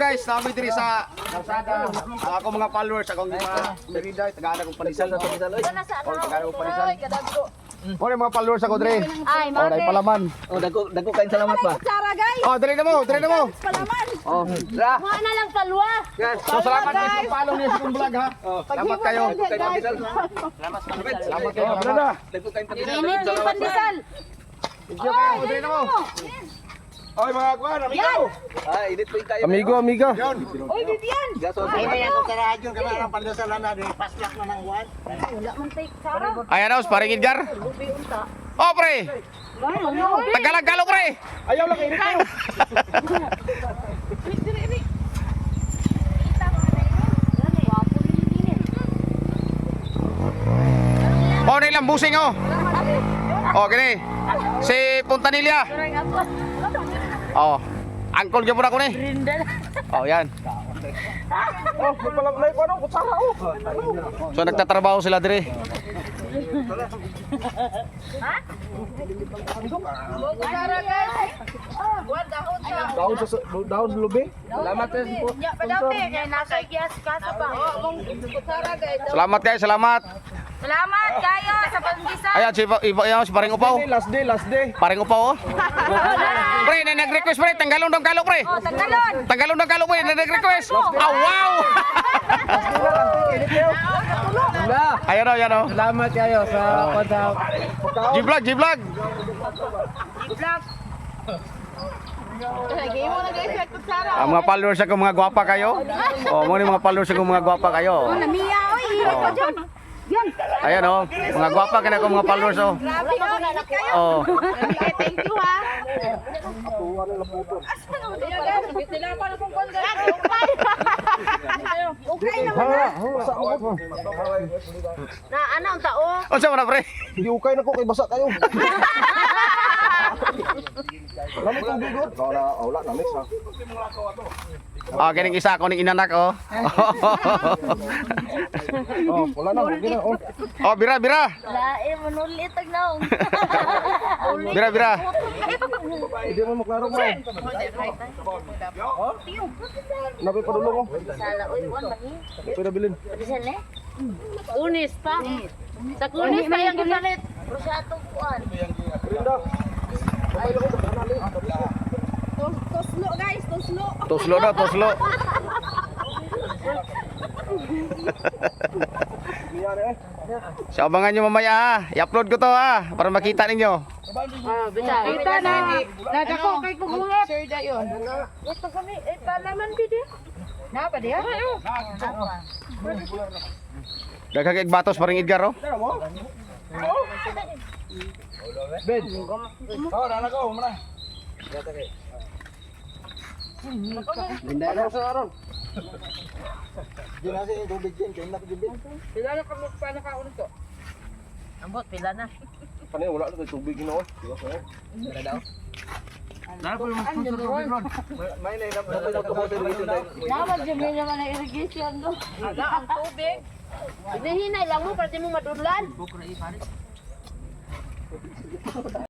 guys, namin diri sa kalsada. Ako mga followers, akong Merida, tagaan akong palisan. O, tagaan akong palisan. O, mga followers ako diri. Ay, O, dahil palaman. Oh, dagko kain salamat ba? Kutsara guys. O, dali na mo, dali na mo. Palaman. O, dra. Mga na lang palwa. Yes. So, salamat guys kung follow niyo sa kong vlog ha. Salamat kayo. Salamat kayo. Dagko kain pandesal. Init yung pandesal. Thank you kayo, dali na mo. Oy, mga kuwan, amigo. Ay, init po yung kayo. Amigo, amigo. Uy, Vivian. Gaso. Ay, may ako sa radyo ka na ng pandasalan na din. Paslak na ng one. Wala man tay Sara. Ayan na, paring Edgar. Oh, pre. Tagalag-galog, pre. Ayaw lang, init kayo. Oh, nilang busing oh. Oh, gini. Si Puntanilla. Oh. Angkol gyud ako ni. Oh, yan. Oh, magpalablay ko ano, kutsara oh. So nagtatrabaho sila dire. Kutsara guys. Daon sa lubi. Salamat po. Nya padati kay nasa gas kasa pa. Kutsara guys. Salamat guys, salamat. Salamat kayo sa pandesal. Ayan, si paring upaw. Last day. Paring upaw oh. Pre, nag-request pre, tanggalon daw kalo pre. Oh, tanggalon. Tanggalon daw kalo pre, nag-request. Ah, wow. Ayan oh. Salamat kayo sa G-vlog. Vlog. Lagi mo na guys sa kutsara. Ang mga followers ako mga gwapa kayo. Oh, mo ni mga followers ako mga gwapa kayo. Namiya oy. Yan. Ayan oh, mga gwapa kana ko mga followers oh. Grabe kayo. Oh. Thank you ha. Okay naman na. Na ano ang tao? Unsa man na pre? Hindi ukay na ko kay basa kayo. Lamang tubig ko. Wala na mix ha. Oh, kining isa ko ning inanak oh. Oh, wala na, okay na. Oh, bira. Lae manulit tag naong. Bira. Hindi mo maklaro mo. Napi padulong ko. Sala oy wan bani. Pwede bilin. Bisan eh. Unis pa. Sa kunis pa yang gipalit. Pero sa atong kuan. Rinda. Toslo guys, toslo. Toslo. So abangan nyo mamaya ha. I-upload ko to ha. Para makita ninyo. Kita na. Nadako kay kugungat. Sure da yon. Ito kami palaman video. Na pa diya? Daghang batos paring Edgar oh. Ben. Oh, dala ko, muna. Linda na sa aron. Di na siya tubig din, kaya na tubig. Pila na kamo pa nakaon to. Ambot pila na. Kanina wala na tubig ginawa. Wala daw. Nara po yung sponsor tubig ron. May na dapat ko mo dito dai. Nawag jud mi naman ang irrigation do. Ada ang tubig. Hinahinay lang mo para di mo madudlan.